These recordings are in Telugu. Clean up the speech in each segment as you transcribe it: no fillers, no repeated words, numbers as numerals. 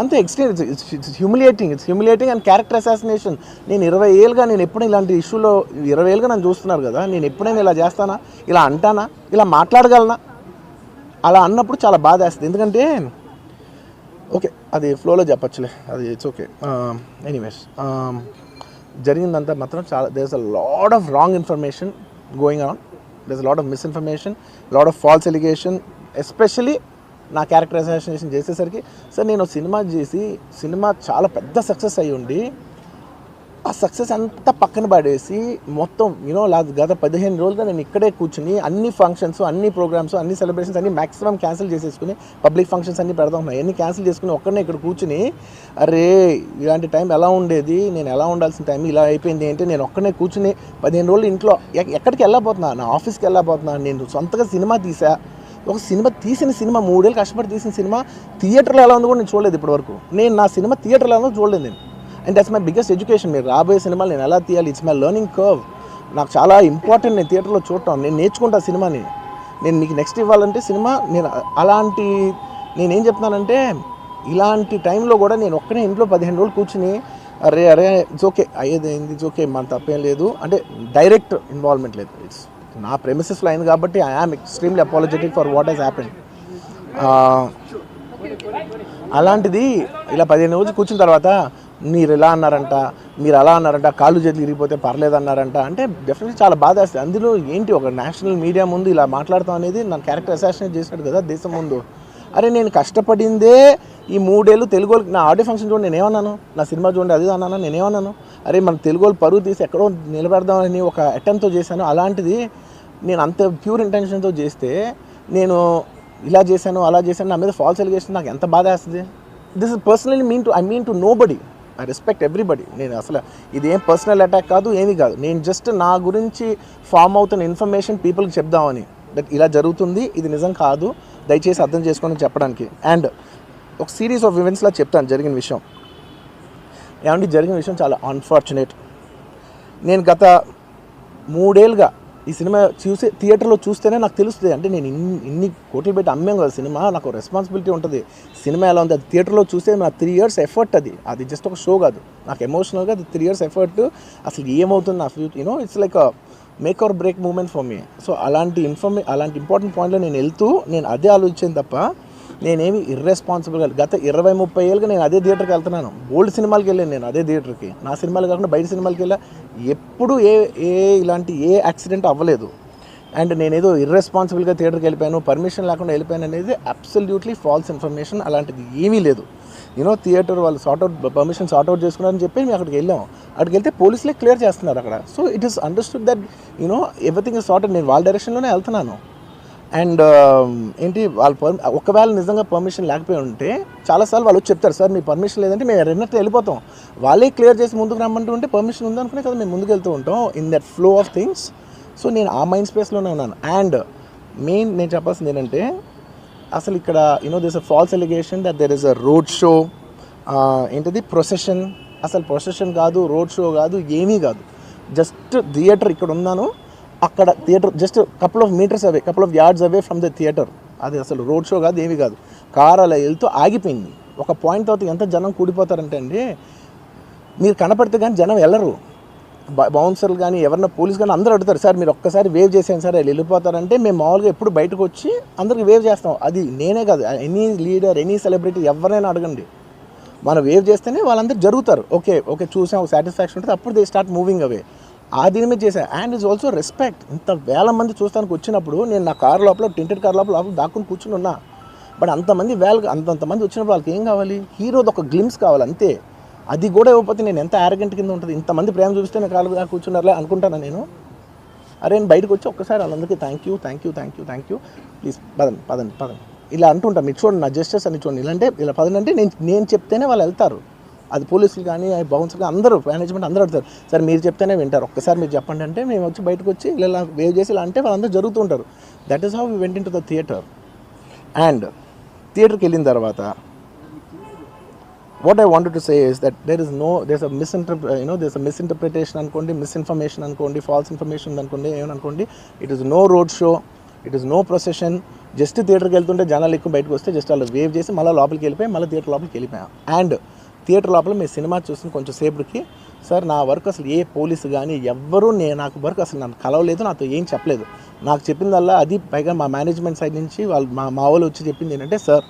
అంతే extreme. It's humiliating and character assassination. నేను 20 ఏళ్ళుగా నేను ఎప్పుడు ఇలాంటి ఇష్యూలో 20 ఏళ్ళుగా నన్ను చూస్తున్నారు కదా, నేను ఎప్పుడైనా ఇలా చేస్తానా, ఇలా అంటానా, ఇలా మాట్లాడగలనా? అలా అన్నప్పుడు చాలా బాధ వేస్తుంది. ఎందుకంటే ఓకే, అది ఫ్లోలో చెప్పచ్చులే, అది ఇట్స్ ఓకే. ఎనీవేస్, జరిగిందంతా మాత్రం చాలా, there is a lot of wrong information going on, there is a lot of misinformation, lot of false allegation, especially నా క్యారెక్టర్ అసాసినేషన్ చేసేసరికి. సార్ నేను సినిమా చేసి, సినిమా చాలా పెద్ద సక్సెస్ అయ్యి ఉండి, ఆ సక్సెస్ అంతా పక్కన పడేసి మొత్తం గత 15 రోజులుగా నేను ఇక్కడే కూర్చుని అన్ని ఫంక్షన్స్, అన్ని ప్రోగ్రామ్స్, అన్ని సెలబ్రేషన్స్ అన్ని మ్యాక్సిమం క్యాన్సిల్ చేసేసుకుని, పబ్లిక్ ఫంక్షన్స్ అన్ని పెడతా ఉన్నాయి, అన్ని క్యాన్సిల్ చేసుకుని ఒక్కడనే ఇక్కడ కూర్చుని, అరే ఇలాంటి టైం ఎలా ఉండేది, నేను ఎలా ఉండాల్సిన టైం ఇలా అయిపోయింది అంటే, నేను ఒక్కడనే కూర్చుని 15 రోజులు ఇంట్లో ఎక్కడికి వెళ్ళబోతున్నా, నా ఆఫీస్కి వెళ్ళబోతున్నా, నేను సొంతగా సినిమా తీసా. ఒక సినిమా తీసిన సినిమా 3 ఏళ్ళు కష్టపడి తీసిన సినిమా థియేటర్లో ఎలా ఉందో కూడా నేను చూడలేదు ఇప్పటివరకు. నేను నా సినిమా థియేటర్లో ఎలా ఉందో చూడలేదు నేను. And that's my biggest education. మీరు రాబోయే సినిమాలు నేను ఎలా తీయాలి, ఇట్స్ మై లెర్నింగ్ కర్వ్. నాకు చాలా ఇంపార్టెంట్ నేను థియేటర్లో చూడటం, నేను నేర్చుకుంటా సినిమాని. నేను మీకు నెక్స్ట్ ఇవ్వాలంటే సినిమా, నేను అలాంటి, నేనేం చెప్తున్నానంటే ఇలాంటి టైంలో కూడా నేను ఒక్కనే ఇంట్లో 15 రోజులు కూర్చుని, అరే ఇట్స్ ఓకే, అయ్యేది అయింది, ఇట్స్ ఓకే, మన తప్పేం లేదు అంటే డైరెక్ట్ ఇన్వాల్వ్మెంట్ లేదు. ఇట్స్ నా ప్రెమిసెస్లో అయింది కాబట్టి I am extremely apologetic for what he's happened. అలాంటిది ఇలా 15 రోజులు కూర్చున్న తర్వాత మీరు ఇలా అన్నారంట, మీరు అలా అన్నారంట, కాళ్ళు చేతులు ఇరిగిపోతే పర్లేదు అన్నారంట అంటే డెఫినెట్లీ చాలా బాధ వేస్తుంది. అందులో ఏంటి, ఒక నేషనల్ మీడియా ముందు ఇలా మాట్లాడతాం అనేది నా క్యారెక్టర్ అసాసినేట్ చేసినట్టు కదా దేశం ముందు. అరే నేను కష్టపడిందే ఈ 3 ఏళ్ళు తెలుగు వాళ్ళకి. నా ఆడియో ఫంక్షన్ చూడండి, నేనేమన్నాను, నా సినిమా చూడండి అది అన్నాను, నేనేమన్నాను, అరే మన తెలుగు వాళ్ళు పరువు తీసి ఎక్కడో నిలబెడదామని ఒక అటెంప్ట్తో చేశాను. అలాంటిది నేను అంత ప్యూర్ ఇంటెన్షన్తో చేస్తే, నేను ఇలా చేశాను అలా చేశాను, నా మీద ఫాల్స్ ఎలిగేషన్, నాకు ఎంత బాధ వేస్తుంది. This is personally I mean to nobody, I respect everybody. నేను అసలు ఇదేం పర్సనల్ అటాక్ కాదు, ఏమీ కాదు. నేను జస్ట్ నా గురించి ఫామ్ అవుతున్న ఇన్ఫర్మేషన్ పీపుల్కి చెప్దామని, దట్ ఇలా జరుగుతుంది, ఇది నిజం కాదు, దయచేసి అర్థం చేసుకోండి చెప్పడానికి. అండ్ ఒక సిరీస్ ఆఫ్ ఈవెంట్స్లా చెప్తాను జరిగిన విషయం. ఏమంటే జరిగిన విషయం చాలా అన్ఫార్చునేట్. నేను గత 3 ఏళ్ళుగా ఈ సినిమా చూసి థియేటర్లో చూస్తేనే నాకు తెలుస్తుంది. అంటే నేను ఇన్ని కోట్లు పెట్టి అమ్మాం కదా సినిమా, నాకు రెస్పాన్సిబిలిటీ ఉంటుంది. సినిమా ఎలా ఉంది అది థియేటర్లో చూస్తే నా 3 years ఎఫర్ట్, అది జస్ట్ ఒక షో కాదు, నాకు ఎమోషనల్గా అది 3 years ఎఫర్ట్. అసలు ఏమవుతుంది నా future, it's like make or break moment for me. So అలాంటి ఇంపార్టెంట్ పాయింట్లో నేను వెళ్తూ నేను అదే ఆలోచించాను తప్ప నేనేమి ఇర్రెస్పాన్సిబుల్గా గత 20-30 ఏళ్ళుగా నేను అదే థియేటర్కి వెళ్తున్నాను. ఓల్డ్ సినిమాలకి వెళ్ళాను నేను అదే థియేటర్కి, నా సినిమాలు కాకుండా బయట సినిమాలకి వెళ్ళా. ఎప్పుడు ఇలాంటి యాక్సిడెంట్ అవ్వలేదు. అండ్ నేనేదో ఇర్రెస్పాన్సిబుల్గా థియేటర్కి వెళ్ళిపోయాను, పర్మిషన్ లేకుండా వెళ్ళిపోయాను అనేది అబ్సల్యూట్లీ ఫాల్స్ ఇన్ఫర్మేషన్. అలాంటిది ఏమీ లేదు. థియేటర్ వాళ్ళు పర్మిషన్ సార్ట్అవుట్ చేసుకున్నారని చెప్పి మేము అక్కడికి వెళ్ళాం. అక్కడికి వెళ్తే పోలీసులే క్లియర్ చేస్తున్నారు అక్కడ. So it is understood that everything is sorted. నేను వాళ్ళ డైరెక్షన్లోనే వెళ్తున్నాను. అండ్ ఏంటి ఒకవేళ నిజంగా పర్మిషన్ లేకపోయి ఉంటే చాలాసార్లు వాళ్ళు చెప్తారు, సార్ మీ పర్మిషన్ లేదంటే మేము రెండట్లు వెళ్ళిపోతాం, వాళ్ళే క్లియర్ చేసి ముందుకు రమ్మంటూ ఉంటే పర్మిషన్ ఉందనుకునే కదా మేము ముందుకు వెళ్తూ ఉంటాం in that flow of things. So నేను ఆ మైండ్ స్పేస్లోనే ఉన్నాను. అండ్ మెయిన్ నేను చెప్పాల్సింది ఏంటంటే, అసలు ఇక్కడ this a false allegation that there is a road show, ఏంటిది ప్రొసెషన్. అసలు ప్రొసెషన్ కాదు, రోడ్ షో కాదు, ఏమీ కాదు. జస్ట్ థియేటర్ ఇక్కడ ఉన్నాను, అక్కడ theatre just couple of yards away from the theatre. అది అసలు రోడ్ షో కాదు, ఏమీ కాదు. కార్ అలా వెళ్తూ ఆగిపోయింది. ఒక పాయింట్ తర్వాత ఎంత జనం కూడిపోతారంటే అండి, మీరు కనపడితే కానీ జనం వెళ్ళరు. బౌన్సర్లు కానీ ఎవరన్నా పోలీస్ కానీ అందరూ అడుగుతారు, సార్ మీరు ఒక్కసారి వేవ్ చేసాను సార్ వాళ్ళు వెళ్ళిపోతారంటే, మేము మామూలుగా ఎప్పుడు బయటకు వచ్చి అందరికి వేవ్ చేస్తాం. అది నేనే కాదు, ఎనీ లీడర్, ఎనీ సెలబ్రిటీ ఎవరైనా అడగండి, మనం వేవ్ చేస్తేనే వాళ్ళందరూ జరుగుతారు. ఓకే చూసాం, ఒక సాటిస్ఫాక్షన్ ఉంటుంది, అప్పుడు దే స్టార్ట్ మూవింగ్ అవే. ఆ దీని మీద చేశాను. And it's also respect. ఇంత వేల మంది చూస్తానికి వచ్చినప్పుడు నేను నా కార్ లోపల, టెంటెడ్ కార్ లోపల దాక్కుని కూర్చుని ఉన్నా. బట్ అంతమంది అంతమంది వచ్చినప్పుడు వాళ్ళకి ఏం కావాలి, హీరోది ఒక గ్లిమ్స్ కావాలి అంతే. అది కూడా ఇవ్వకపోతే నేను ఎంత యారగెంట్ కింద ఉంటుంది. ఇంతమంది ప్రేమ చూపిస్తే నేను కాళ్ళు కూర్చున్నారులే అనుకుంటాను నేను. అరే నేను బయటకు వచ్చి ఒక్కసారి వాళ్ళందరికీ థ్యాంక్ యూ ప్లీజ్ పదండి ఇలా అంటుంటాను. మీరు చూడండి నా జెస్చర్స్ అని చూడండి. ఇలాంటే ఇలా పదండి అంటే నేను చెప్తేనే వాళ్ళు వెళ్తారు. అది పోలీసులు కానీ బౌన్సర్ కానీ అందరూ, మేనేజ్మెంట్ అందరూ అడుగుతారు, సార్ మీరు చెప్తేనే వింటారు, ఒక్కసారి మీరు చెప్పండి అంటే మేము వచ్చి బయటకు వచ్చి ఇలా వేవ్ చేసి ఇలా అంటే వాళ్ళందరూ జరుగుతూ ఉంటారు. That is how we went into the theatre. And థియేటర్కి వెళ్ళిన తర్వాత what I wanted to say is that there's a misinterpretation అనుకోండి, మిస్ఇన్ఫర్మేషన్ అనుకోండి, ఫాల్స్ ఇన్ఫర్మేషన్ అనుకోండి, ఏమనుకోండి. It is no road show, it is no procession, just థియేటర్కి వెళ్తుంటే జనాలు ఎక్కువ బయటకు వస్తే జస్ట్ వాళ్ళు వేవ్ చేసి మళ్ళీ లోపలికి వెళ్ళిపోయి మళ్ళీ థియేటర్ లోపలికి వెళ్ళిపోయాం. అండ్ థియేటర్ లోపల మీ సినిమా చూసిన కొంచెం సేపటికి సార్ నా వర్క్ అసలు ఏ పోలీసు కానీ ఎవ్వరూ నాకు వర్క్ అసలు నన్ను కలవలేదు, నాతో ఏం చెప్పలేదు. నాకు చెప్పిందల్లా అది పైగా మా మేనేజ్మెంట్ సైడ్ నుంచి వాళ్ళు మా వాళ్ళు వచ్చి చెప్పింది ఏంటంటే సార్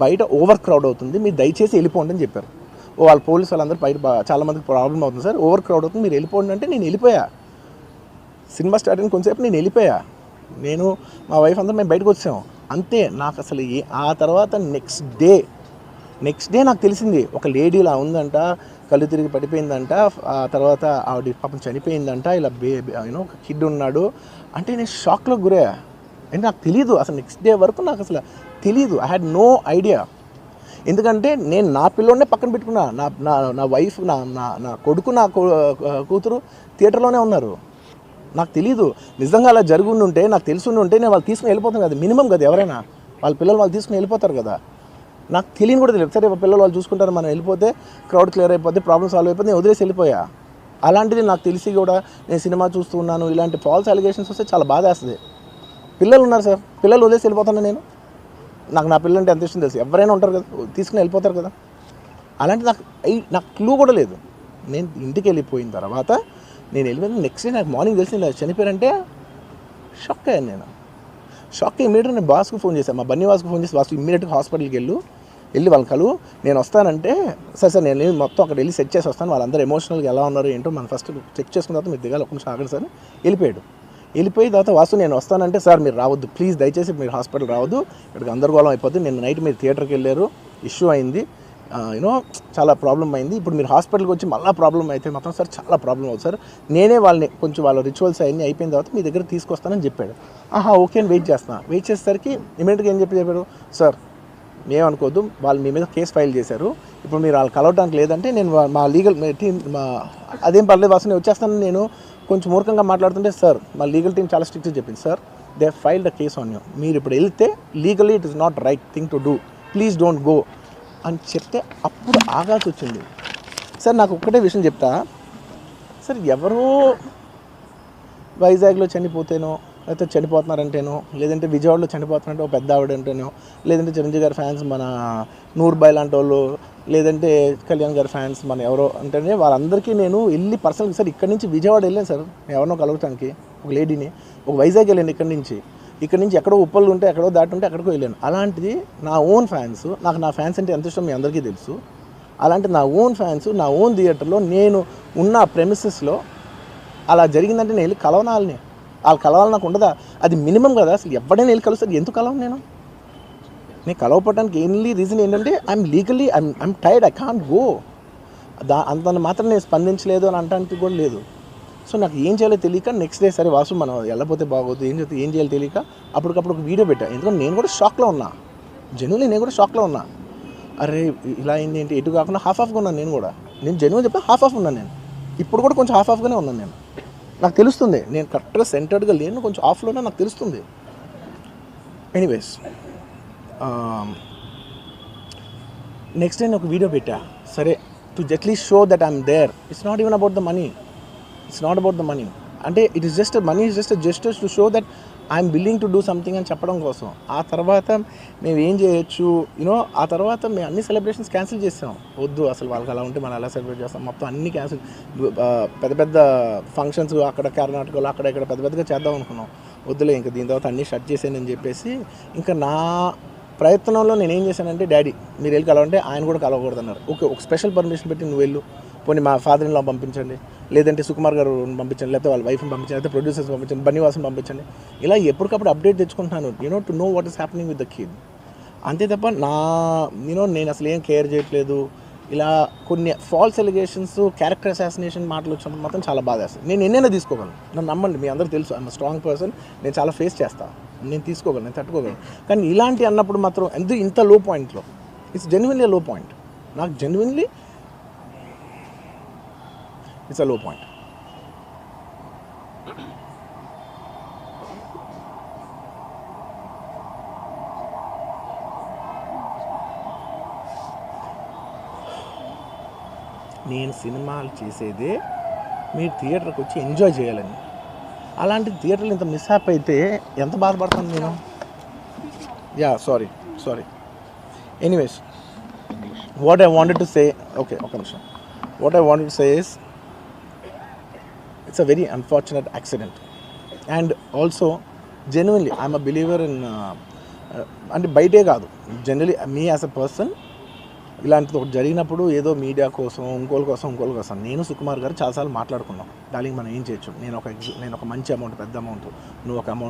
బయట ఓవర్ క్రౌడ్ అవుతుంది, మీరు దయచేసి వెళ్ళిపోండి అని చెప్పారు. వాళ్ళ పోలీసు వాళ్ళందరూ బయట చాలామందికి ప్రాబ్లం అవుతుంది సార్, ఓవర్ క్రౌడ్ అవుతుంది, మీరు వెళ్ళిపోండి అంటే నేను వెళ్ళిపోయా. సినిమా స్టార్ట్ అయిన కొంచెంసేపు నేను వెళ్ళిపోయా. నేను మా వైఫ్ అందరూ మేము బయటకు వచ్చాము అంతే. నాకు అసలు ఆ తర్వాత నెక్స్ట్ డే నాకు తెలిసింది ఒక లేడీ ఇలా ఉందంట, కళ్ళు తిరిగి పడిపోయిందంట, ఆ తర్వాత ఆవిడ పాపం చనిపోయిందంట, ఇలా ఒక కిడ్ ఉన్నాడు అంటే నేను షాక్లో గురయ్యా. అంటే నాకు తెలీదు అసలు నెక్స్ట్ డే వరకు నాకు అసలు తెలీదు. I had no idea. ఎందుకంటే నేను నా పిల్లోనే పక్కన పెట్టుకున్నా, నా వైఫ్ నా కొడుకు నా కూతురు థియేటర్లోనే ఉన్నారు. నాకు తెలీదు. నిజంగా అలా జరుగుండుంటే నాకు తెలుసుండుంటే నేను వాళ్ళు తీసుకుని వెళ్ళిపోతాను కదా, మినిమం కదా, ఎవరైనా వాళ్ళ పిల్లలు వాళ్ళు తీసుకుని వెళ్ళిపోతారు కదా. నాకు తెలియని కూడా తెలియదు. సరే పిల్లలు వాళ్ళు చూసుకుంటారు, మనం వెళ్ళిపోతే క్రౌడ్ క్లియర్ అయిపోతే ప్రాబ్లమ్ సాల్వ్ అయిపోతే నేను వదిలేసి వెళ్ళిపోయా. అలాంటిది నాకు తెలిసి కూడా నేను సినిమా చూస్తూ ఉన్నాను, ఇలాంటి ఫాల్స్ అలిగేషన్స్ వస్తే చాలా బాధ వేస్తుంది. పిల్లలు ఉన్నారు సార్, పిల్లలు వదిలేసి వెళ్ళిపోతాను నేను. నా పిల్లలు అంటే ఎంత ఇష్టం తెలుసు, ఎవరైనా ఉంటారు కదా తీసుకుని వెళ్ళిపోతారు కదా. అలాంటి నాకు క్లూ కూడా లేదు. నేను ఇంటికి వెళ్ళిపోయిన తర్వాత నేను వెళ్ళిపోయిన నెక్స్ట్ డే నాకు మార్నింగ్ తెలిసింది చనిపోయారంటే షాక్ అయ్యాను నేను. షాక్ ఇమీడియట్గా నేను బాస్కు ఫోన్ చేశాను, మా బన్నీ వాసుకు ఫోన్ చేసి వాసు ఇమీడియట్గా హాస్పిటల్కి వెళ్ళి వాళ్ళ కలు నేను వస్తానంటే సార్ నేను మొత్తం అక్కడ వెళ్ళి సెట్ చేసి వస్తాను, వాళ్ళందరూ ఎమోషనల్గా ఎలా ఉన్నారు ఏంటో మనం ఫస్ట్ చెక్ చేసుకున్న తర్వాత మీరు దిగాలి, ఒక నిమిషం ఆగండి సార్. వెళ్ళిపోయిన తర్వాత వాసు నేను వస్తానంటే సార్ మీరు రావద్దు ప్లీజ్, దయచేసి మీరు హాస్పిటల్ రావద్దు, ఇక్కడికి గందరగోళం అయిపోద్ది, నేను నైట్ మీరు థియేటర్కి వెళ్ళారు, ఇష్యూ అయింది, చాలా ప్రాబ్లం అయింది, ఇప్పుడు మీరు హాస్పిటల్కి వచ్చి మళ్ళీ ప్రాబ్లం అయితే మాత్రం సార్ చాలా ప్రాబ్లం అవుతుంది సార్, నేనే వాళ్ళని కొంచెం వాళ్ళ రిచువల్స్ అవన్నీ అయిపోయిన తర్వాత మీ దగ్గర తీసుకొస్తానని చెప్పాడు. ఓకే అని వెయిట్ చేసేసరికి ఇమీడియట్గా ఏం చెప్పారు సార్ ఏమనుకోవద్దు, వాళ్ళు మీ మీద కేసు ఫైల్ చేశారు, ఇప్పుడు మీరు వాళ్ళు కలవడానికి లేదంటే నేను మా లీగల్ టీం అదేం పర్లేదు వాసు నేను వచ్చేస్తాను. నేను కొంచెం మూర్ఖంగా మాట్లాడుతుంటే సార్ మా లీగల్ టీం చాలా స్ట్రిక్ట్గా చెప్పింది sir they filed a case on you, మీరు ఇప్పుడు వెళ్తే legally it is not right thing to do, please don't go అని చెప్తే అప్పుడు ఆగాల్సి వచ్చింది. సార్ నాకు ఒక్కటే విషయం చెప్తా సార్, ఎవరో వైజాగ్లో చనిపోతేనో లేకపోతే చనిపోతున్నారంటేనో లేదంటే విజయవాడలో చనిపోతున్నారంటే ఒక పెద్ద ఆవిడ అంటేనో లేదంటే చిరంజీవి గారి ఫ్యాన్స్ మన నూర్బాయ్ లాంటి వాళ్ళు లేదంటే కళ్యాణ్ గారి ఫ్యాన్స్ మన ఎవరో అంటేనే వాళ్ళందరికీ నేను వెళ్ళి పర్సనల్గా సార్ ఇక్కడి నుంచి విజయవాడ వెళ్ళాను సార్ ఎవరినో కలవటానికి, ఒక లేడీని, ఒక వైజాగ్ వెళ్ళాను ఇక్కడి నుంచి ఎక్కడో ఉప్పలు ఉంటే ఎక్కడో దాటి ఉంటే ఎక్కడికో వెళ్ళాను. అలాంటిది నా ఓన్ ఫ్యాన్స్, నాకు నా ఫ్యాన్స్ అంటే ఎంత ఇష్టం మీ అందరికీ తెలుసు, అలాంటి నా ఓన్ ఫ్యాన్స్ నా ఓన్ థియేటర్లో నేను ఉన్న ప్రెమిసెస్లో అలా జరిగిందంటే నేను వెళ్ళి కలవనాలని, వాళ్ళు కలవాలి నాకు ఉండదా, అది మినిమం కదా. అసలు ఎవడైనా వెళ్ళి కలుస్తారు, ఎందుకు కలవను నేను కలవపడడానికి ఓన్లీ రీజన్ ఏంటంటే I'm tired, I can't go. అంత మాత్రం నేను స్పందించలేదు అని అనడానికి కూడా లేదు. సో నాకు ఏం చేయాలో తెలియక నెక్స్ట్ డే సరే వాసు మనం వెళ్ళకపోతే బాగోదు, ఏం చేయాలో తెలియక అప్పటికప్పుడు ఒక వీడియో పెట్టా. ఎందుకంటే నేను కూడా షాక్లో ఉన్నా, జెన్యున్లీ నేను కూడా షాక్లో ఉన్నా. అరే ఇలా అయింది ఏంటి, ఎటు కాకుండా హాఫ్గా ఉన్నాను నేను జెన్యున్ చెప్పా హాఫ్ ఉన్నాను నేను, ఇప్పుడు కూడా కొంచెం హాఫ్గానే ఉన్నాను నేను. నాకు తెలుస్తుంది నేను కరెక్ట్గా సెంటర్డ్గా లేను, కొంచెం ఆఫ్లోనే నాకు తెలుస్తుంది. ఎనీవేస్ నెక్స్ట్ డే నేను ఒక వీడియో పెట్టా, సరే to at least show that I'm there, it's not even about the money, అంటే it is just money is just gestures to show that I'm willing to do something అని చెప్పడం కోసం. ఆ తర్వాత మేము ఏం చేయొచ్చు ఆ తర్వాత మేము అన్ని సెలబ్రేషన్స్ క్యాన్సిల్ చేసాం. వద్దు అసలు వాళ్ళకి అలా ఉంటే మనం ఎలా సెలబ్రేట్ చేస్తాం, మొత్తం అన్ని క్యాన్సిల్, పెద్ద ఫంక్షన్స్ అక్కడ కర్ణాటకలో అక్కడ ఇక్కడ పెద్దగా చేద్దాం అనుకున్నాం. వద్దులే ఇంకా దీని తర్వాత అన్నీ షట్ చేసానని చెప్పేసి ఇంకా నా ప్రయత్నంలో నేను ఏం చేశానంటే డాడీ మీరు వెళ్ళి కలవంటే ఆయన కూడా కలవకూడదు అన్నారు. ఓకే ఒక స్పెషల్ పర్మిషన్ పెట్టి నువ్వు వెళ్ళు, పోనీ మా ఫాదర్ ఇన్ లా పంపించండి, లేదంటే సుకుమార్ గారు పంపించండి, లేకపోతే వాళ్ళ వైఫ్ని పంపించండి, లేకపోతే ప్రొడ్యూసర్స్ పంపించండి, బన్నీవాసుని పంపించండి. ఇలా ఎప్పటికప్పుడు అప్డేట్ తెచ్చుకుంటున్నాను to know what is happening with the kid. అంతే తప్ప నేను అసలు ఏం కేర్ చేయట్లేదు. ఇలా కొన్ని ఫాల్స్ ఎలిగేషన్స్, క్యారెక్టర్ అసాసినేషన్ మాటలు వచ్చినప్పుడు మాత్రం చాలా బాధ వేస్తుంది. నేను ఎన్నైనా తీసుకోగలను, నన్ను నమ్మండి, మీ అందరూ తెలుసు ఐఎమ్ స్ట్రాంగ్ పర్సన్, నేను చాలా ఫేస్ చేస్తాను, నేను తీసుకోగలను, నేను తట్టుకోగలను. కానీ ఇలాంటి అన్నప్పుడు మాత్రం ఇంత లో పాయింట్లో ఇట్స్ జెన్యున్లీ లో పాయింట్, నాకు జెన్యున్లీ ఇట్స్ అ లో పాయింట్. నేను సినిమాలు చేసేదే మీరు థియేటర్కి వచ్చి ఎంజాయ్ చేయాలని, అలాంటి థియేటర్లు ఇంత మిస్హాప్ అయితే ఎంత బాధపడతాను నేను. Yeah sorry anyways what I wanted to say okay ఒక నిమిషం what I wanted to say is it's a very unfortunate accident and also genuinely I'm a believer in అంటే బయటే కాదు generally me as a person ఇలాంటిది ఒకటి జరిగినప్పుడు ఏదో మీడియా కోసం ఇంకోళ్ళ కోసం నేను సుకుమార్ గారు చాలాసార్లు మాట్లాడుకున్నాం డార్లింగ్ మనం ఏం చేయొచ్చు నేను ఒక మంచి అమౌంట్ పెద్ద అమౌంట్ నువ్వు ఒక అమౌంట్